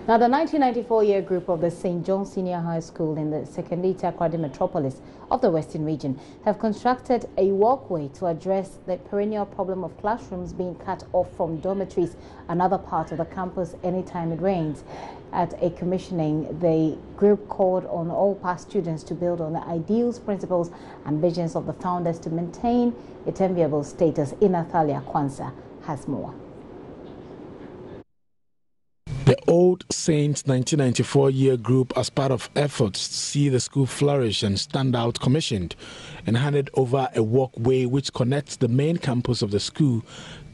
Now, the 1994 year group of the St. John Senior High School in the Sekendite Akwadi metropolis of the Western region have constructed a walkway to address the perennial problem of classrooms being cut off from dormitories and other parts of the campus anytime it rains. At a commissioning, the group called on all past students to build on the ideals, principles and visions of the founders to maintain its enviable status. Inathalia Kwanzaa has more. The Old Saints 1994 year group, as part of efforts to see the school flourish and stand out, commissioned and handed over a walkway which connects the main campus of the school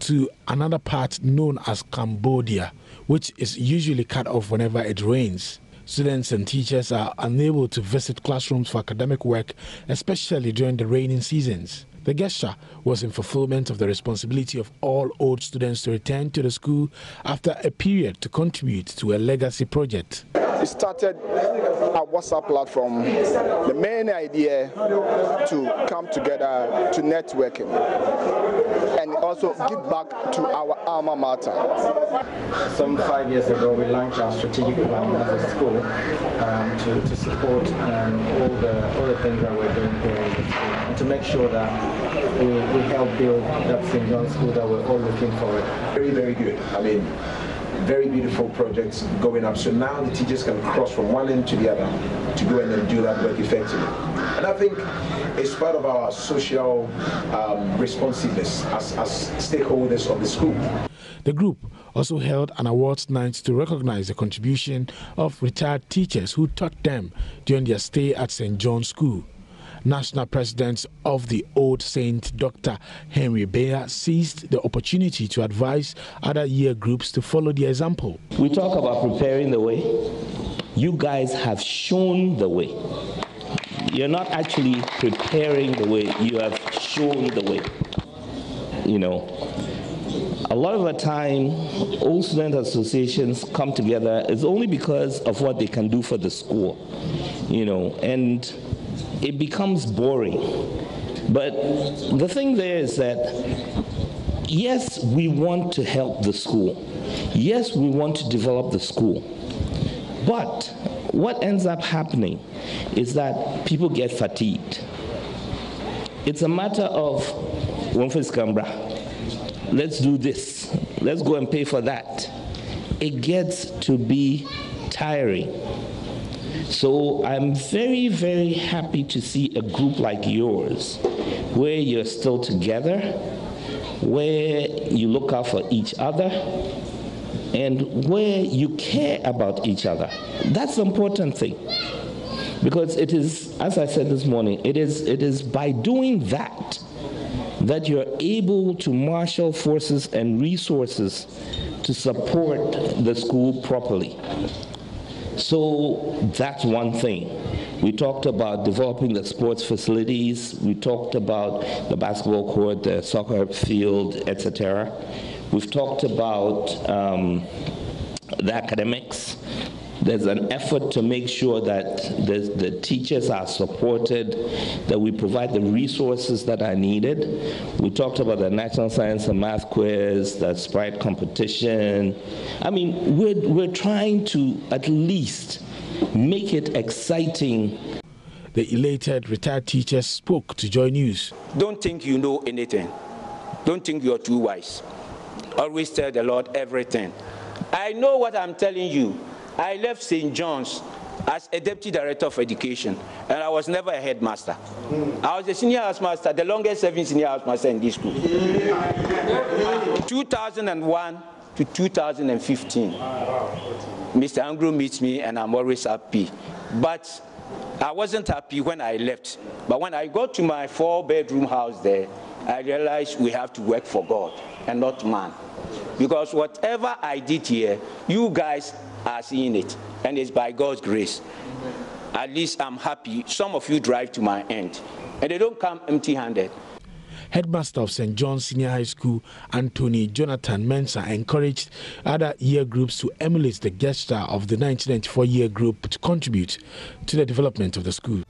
to another part known as Cambodia, which is usually cut off whenever it rains. Students and teachers are unable to visit classrooms for academic work, especially during the raining seasons. The gesture was in fulfillment of the responsibility of all old students to return to the school after a period to contribute to a legacy project. We started a WhatsApp platform. The main idea to come together to networking and also give back to our alma mater. Some 5 years ago, we launched our strategic plan as a school to support all the things that we're doing here in the school, and to make sure that we help build that St. John school that we're all looking forward. Very, very good. I mean, very beautiful projects going up. So now the teachers can cross from one end to the other to go in and do that work effectively. And I think it's part of our social responsiveness as stakeholders of the school. The group also held an awards night to recognize the contribution of retired teachers who taught them during their stay at St. John School. National President of the Old Saint, Dr. Henry Bayer, seized the opportunity to advise other year groups to follow the example. We talk about preparing the way. You guys have shown the way. You're not actually preparing the way, you have shown the way. You know, a lot of the time, old student associations come together is only because of what they can do for the school, you know, and it becomes boring. But the thing there is that, yes, we want to help the school. Yes, we want to develop the school. But what ends up happening is that people get fatigued. It's a matter of, let's do this. Let's go and pay for that. It gets to be tiring. So I'm very, very happy to see a group like yours, where you're still together, where you look out for each other, and where you care about each other. That's the important thing. Because it is, as I said this morning, it is by doing that that you're able to marshal forces and resources to support the school properly. So that's one thing. We talked about developing the sports facilities. We talked about the basketball court, the soccer field, etc. We've talked about the academics. There's an effort to make sure that the teachers are supported, that we provide the resources that are needed. We talked about the National Science and Math quiz, the Sprite competition. I mean, we're trying to at least make it exciting. The elated retired teachers spoke to JoyNews. Don't think you know anything. Don't think you're too wise. Always tell the Lord everything. I know what I'm telling you. I left St. John's as a deputy director of education, and I was never a headmaster. I was a senior housemaster, the longest serving senior housemaster in this school. 2001 to 2015. Mr. Angro meets me, and I'm always happy. But I wasn't happy when I left. But when I got to my 4-bedroom house there, I realized we have to work for God and not man. Because whatever I did here, you guys are seeing it, and it's by God's grace. At least I'm happy. Some of you drive to my end, and they don't come empty-handed. Headmaster of St. John Senior High School, Anthony Jonathan Mensah, encouraged other year groups to emulate the gesture of the 1994 year group to contribute to the development of the school.